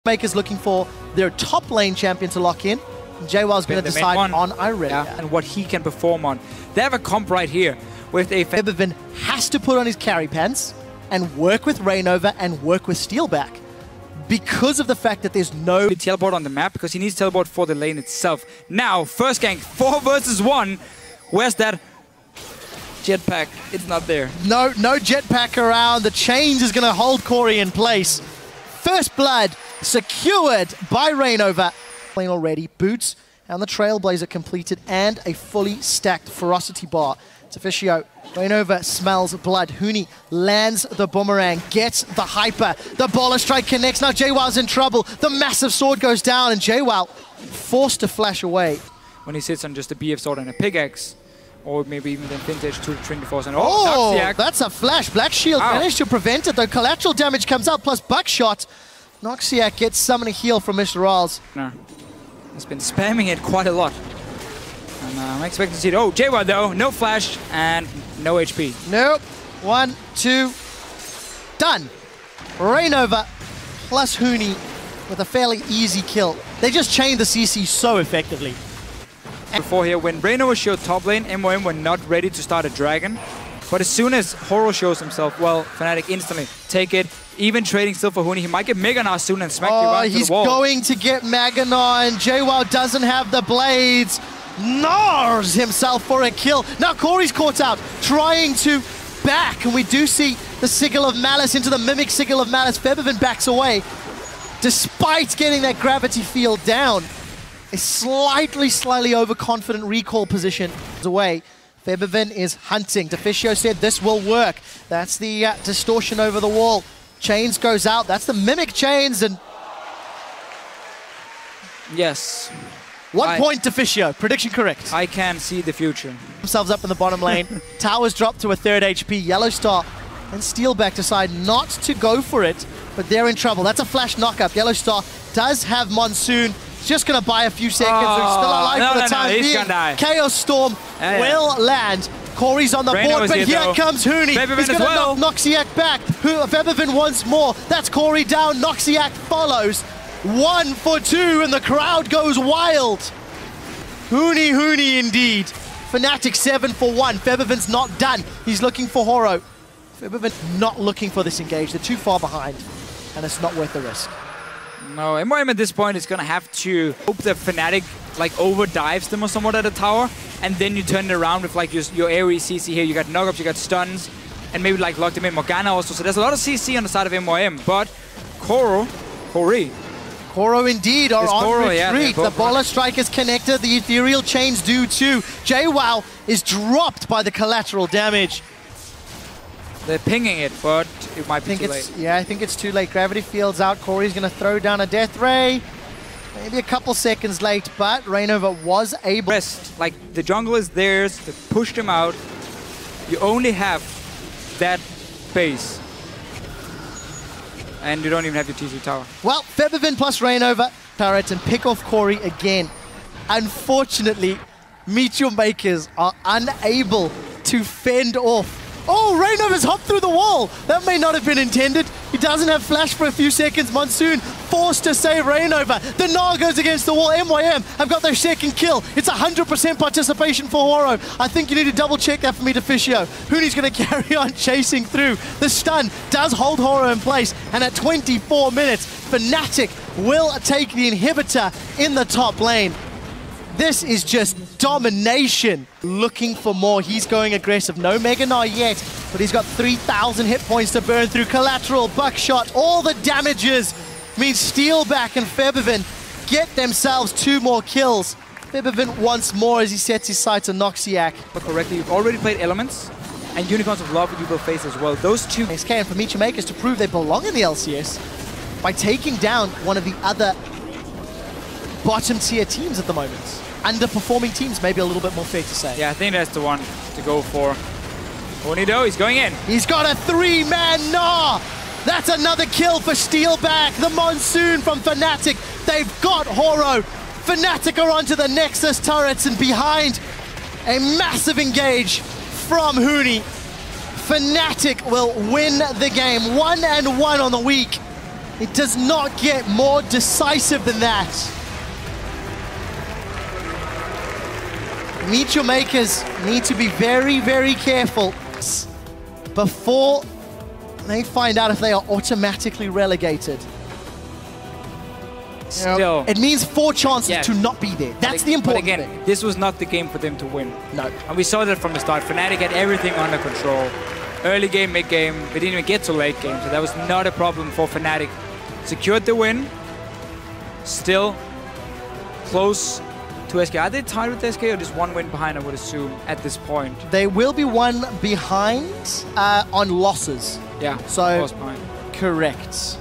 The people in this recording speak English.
Makers looking for their top lane champion to lock in. JWoww's going to decide on Irelia. Yeah, and what he can perform on. They have a comp right here with a... Febiven has to put on his carry pants and work with Rainova and work with Steelback because of the fact that there's no... teleport on the map because he needs teleport for the lane itself. Now, first gank, 4 versus 1. Where's that jetpack? It's not there. No jetpack around. The chains is going to hold Kori in place. First blood secured by Rainova. Lane already. Boots and the Trailblazer completed and a fully stacked Ferocity bar. It's officio. Rainova smells blood. Huni lands the boomerang, gets the hyper. The baller strike connects. Now JWoww's in trouble. The massive sword goes down and JWoww forced to flash away. When he sits on just a BF sword and a pickaxe, or maybe even then vintage to Trinity Force. And that's a flash. Black Shield managed to prevent it, though. Collateral damage comes out, plus Buckshot. Noxiac gets summoning heal from Mr. Rawls. No. He's been spamming it quite a lot. And I'm expecting to see it. Oh, JWoww though, no flash and no HP. Nope. 1, 2, done. Rainova plus Huni with a fairly easy kill. They just chained the CC so effectively. Before here, when Rainova showed top lane, MYM were not ready to start a dragon. But as soon as Horo shows himself, well, Fnatic instantly take it. Even trading still for Huni. He might get Mega Gnar soon and smack you right to the wall. He's going to get Mega Gnar, and JWoww doesn't have the blades. Gnars himself for a kill. Now Kori's caught out, trying to back, and we do see the Sigil of Malice into the Mimic Sigil of Malice. Febiven backs away, despite getting that gravity field down. A slightly overconfident recall position away. Febiven is hunting. Deficio said this will work. That's the distortion over the wall. Chains goes out. That's the Mimic Chains. And yes. 1 point Deficio. Prediction correct. I can see the future. Themselves up in the bottom lane. Towers drop to a 3rd HP. Yellow Star and Steelback decide not to go for it, but they're in trouble. That's a flash knockup. Yellow Star does have Monsoon. Just going to buy a few seconds. They're still alive for the time being. He's gonna die. Chaos Storm will land. Kori's on the board, but here comes Huni. He's going to knock Noxiac back. Febiven once more. That's Kori down. Noxiac follows. 1 for 2, and the crowd goes wild. Huni indeed. Fnatic 7 for 1. Febiven's not done. He's looking for Horo. Febiven not looking for this engage. They're too far behind, and it's not worth the risk. No, MYM at this point is going to have to hope that Fnatic like overdives them or somewhat at the tower, and then you turn it around with like your AoE CC here. You got knockups, you got stuns, and maybe like lock them in Morgana also. So there's a lot of CC on the side of MYM, but Kori indeed are on retreat. The baller strike is connected. The ethereal chains do too. JWoww is dropped by the collateral damage. They're pinging it, but it might be too late. Yeah, I think it's too late. Gravity field's out. Kori's going to throw down a Death Ray. Maybe a couple seconds late, but Rainova was able... Like, the jungle is theirs. They pushed him out. You only have that base. And you don't even have your TC tower. Well, Febiven plus Rainova turret and pick off Kori again. Unfortunately, Meteor Makers are unable to fend off. Oh, Rainova's hopped through the wall. That may not have been intended. He doesn't have flash for a few seconds. Monsoon forced to save Rainova. The Gnar goes against the wall. MYM have got their second kill. It's 100% participation for Horo. I think you need to double check that for me, Deficio. Huni's going to carry on chasing through. The stun does hold Horo in place. And at 24 minutes, Fnatic will take the inhibitor in the top lane. This is just domination. Looking for more. He's going aggressive. No Mega Gnar yet, but he's got 3,000 hit points to burn through. Collateral, Buckshot, all the damages means Steelback and Febiven get themselves 2 more kills. Febiven once more as he sets his sights on Noxiac. But correctly, you've already played Elements, and Unicorns of Love you will face as well. Those two... SK and for Meteor Makers to prove they belong in the LCS by taking down one of the other bottom tier teams at the moment. Underperforming teams, maybe a little bit more fair to say. Yeah, I think that's the one to go for. Huni though, he's going in. He's got a 3-man Gnar. That's another kill for Steelback. The Monsoon from Fnatic. They've got Horo. Fnatic are onto the Nexus turrets, and behind a massive engage from Huni. Fnatic will win the game. 1-1 on the week. It does not get more decisive than that. Meet your makers need to be very, very careful before they find out if they are automatically relegated. Still, it means 4 chances to not be there. That's the important thing. But again, this was not the game for them to win. No. And we saw that from the start. Fnatic had everything under control. Early game, mid game, they didn't even get to late game, so that was not a problem for Fnatic. Secured the win. Still close to SK. Are they tied with SK or just 1 win behind, I would assume, at this point? They will be 1 behind on losses. Yeah, so lost behind. Correct.